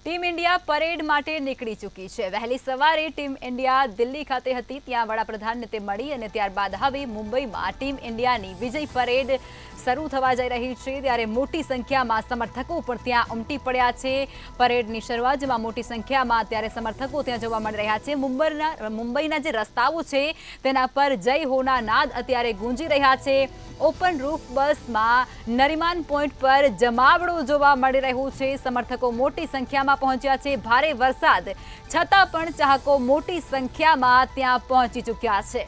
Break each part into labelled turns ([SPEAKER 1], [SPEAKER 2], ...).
[SPEAKER 1] Team India parade માટે નીકળી ચૂકી છે। વહેલી સવારે ટીમ ઇન્ડિયા દિલ્હી ખાતે હતી, ત્યાં વડાપ્રધાનને તે મળી અને ત્યારબાદ હવે મુંબઈમાં ટીમ ઇન્ડિયાની વિજય પરેડ શરૂ થવા જઈ રહી છે। ત્યારે મોટી સંખ્યામાં સમર્થકો પણ ત્યાં ઉમટી પડ્યા છે। પરેડની શરૂઆતમાં મોટી સંખ્યામાં અત્યારે સમર્થકો ત્યાં જોવા મળી રહ્યા છે। મુંબઈના જે રસ્તાઓ છે તેના પર જય હોના નાદ અત્યારે ગુંજી રહ્યા છે। ઓપન રૂફ બસમાં નરીમાન પોઈન્ટ પર જમાવડો જોવા મળી રહ્યું છે। સમર્થકો મોટી સંખ્યામાં પહોંચ્યા છે। ભારે વરસાદ છતાં પણ ચાહકો મોટી સંખ્યામાં ત્યાં પહોંચી ચૂક્યા છે।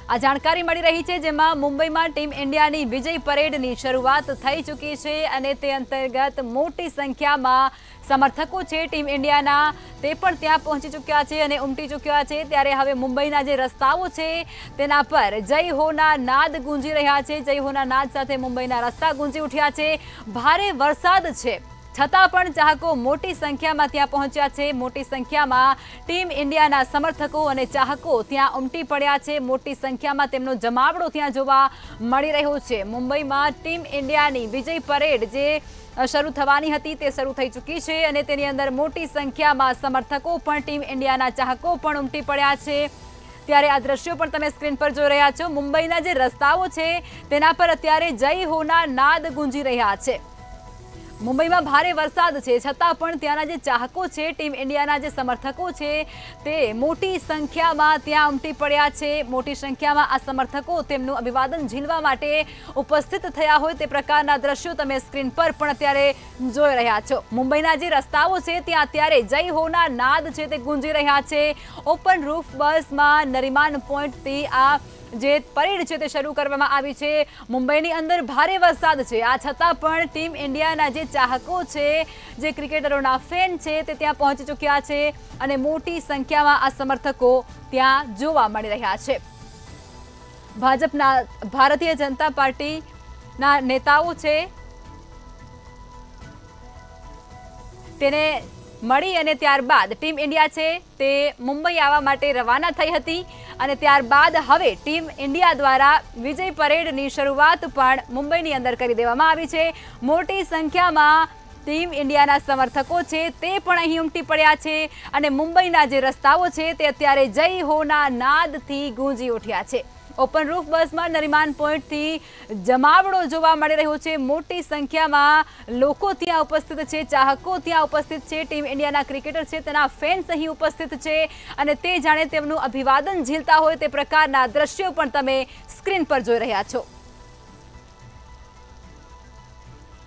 [SPEAKER 1] આ જાણકારી મળી રહી છે, જેમાં મુંબઈમાં ટીમ ઇન્ડિયાની વિજય પરેડની શરૂઆત થઈ ચૂકી છે અને તે અંતર્ગત મોટી સંખ્યામાં સમર્થકો છે ટીમ ઇન્ડિયાના તે પણ ત્યાં પહોંચી ચૂક્યા છે અને ઉમટી ચૂક્યા છે। ત્યારે હવે મુંબઈના જે રસ્તાઓ છે તેના પર જય હોના નાદ ગુંજી રહ્યા છે। જય હોના નાદ સાથે મુંબઈના રસ્તા ગુંજી ઉઠ્યા છે। ભારે વરસાદ છે છતાં પણ ચાહકો મોટી સંખ્યામાં ત્યાં પહોંચ્યા છે। મોટી સંખ્યામાં ટીમ ઇન્ડિયાના સમર્થકો અને ચાહકો ત્યાં ઉમટી પડ્યા છે। મોટી સંખ્યામાં તેમનો જમાવડો ત્યાં જોવા મળી રહ્યો છે। મુંબઈમાં ટીમ ઇન્ડિયાની વિજય પરેડ જે શરૂ થવાની હતી તે શરૂ થઈ ચૂકી છે અને તેની અંદર મોટી સંખ્યામાં સમર્થકો પણ ટીમ ઇન્ડિયાના ચાહકો પણ ઉમટી પડ્યા છે। ત્યારે આ દ્રશ્યો પણ તમે સ્ક્રીન પર જોઈ રહ્યા છો। મુંબઈના જે રસ્તાઓ છે તેના પર અત્યારે જય હોના નાદ ગુંજી રહ્યા છે। મુંબઈમાં ભારે વરસાદ છે છતાં પણ ત્યાંના જે ચાહકો છે ટીમ ઇન્ડિયાના જે સમર્થકો છે તે મોટી સંખ્યામાં ત્યાં ઉમટી પડ્યા છે। મોટી સંખ્યામાં આ સમર્થકો તેમનું અભિવાદન ઝીલવા માટે ઉપસ્થિત થયા હોય તે પ્રકારના દ્રશ્યો તમે સ્ક્રીન પર પણ અત્યારે જોઈ રહ્યા છો। મુંબઈના જે રસ્તાઓ છે ત્યાં અત્યારે જય હોના નાદ છે તે ગુંજી રહ્યા છે। ઓપન રૂફ બસમાં નરીમાન પોઈન્ટથી આ જે પરેડ છે તે શરૂ કરવામાં આવી છે। મુંબઈની અંદર ભારે વરસાદ છે, આ છતાં પણ ટીમ ઇન્ડિયાના જે ચાહકો છે, જે ક્રિકેટરોના ફેન છે તે ત્યાં પહોંચી ચૂક્યા છે અને મોટી સંખ્યામાં આ સમર્થકો ત્યાં જોવા મળી રહ્યા છે। ભાજપના ભારતીય જનતા પાર્ટીના નેતાઓ છે તેને મળી અને ત્યારબાદ ટીમ ઇન્ડિયા છે તે મુંબઈ આવવા માટે રવાના થઈ હતી અને ત્યારબાદ હવે ટીમ ઇન્ડિયા દ્વારા વિજય પરેડની શરૂઆત પણ મુંબઈની અંદર કરી દેવામાં આવી છે। મોટી સંખ્યામાં ટીમ ઇન્ડિયાના સમર્થકો છે તે પણ અહીં ઉમટી પડ્યા છે અને મુંબઈના જે રસ્તાઓ છે તે અત્યારે જય હોના નાદથી ગુંજી ઉઠ્યા છે। ઓપન રૂફ બસમાં નરીમાન પોઈન્ટથી જમાવડો જોવા મળી રહ્યો છે। મોટી સંખ્યામાં લોકો ત્યાં ઉપસ્થિત છે, ચાહકો ત્યાં ઉપસ્થિત છે, ટીમ ઇન્ડિયાના ક્રિકેટર છે તેના ફેન્સ અહીં ઉપસ્થિત છે અને તે જાણે તેમનું અભિવાદન ઝીલતા હોય તે પ્રકારના દ્રશ્યો પણ તમે સ્ક્રીન પર જોઈ રહ્યા છો।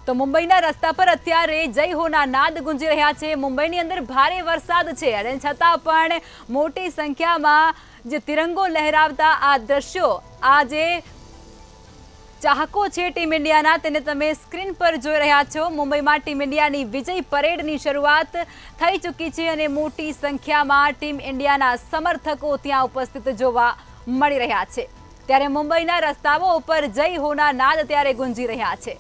[SPEAKER 1] તો મુંબઈના રસ્તા પર અત્યારે જય હોના નાદ ગુંજી રહ્યા છે। મુંબઈની અંદર ભારે વરસાદ છે અને છતાં પણ મોટી સંખ્યામાં જે તિરંગો લહેરાવતા આ દ્રશ્યો, આ જે ચાહકો છે ટીમ ઇન્ડિયાના તેને તમે સ્ક્રીન પર જોઈ રહ્યા છો। મુંબઈમાં ટીમ ઇન્ડિયાની વિજય પરેડની શરૂઆત થઈ ચૂકી છે અને મોટી સંખ્યામાં ટીમ ઇન્ડિયાના સમર્થકો ત્યાં ઉપસ્થિત જોવા મળી રહ્યા છે। ત્યારે મુંબઈના રસ્તાઓ ઉપર જય હોના નાદ ત્યારે ગુંજી રહ્યા છે।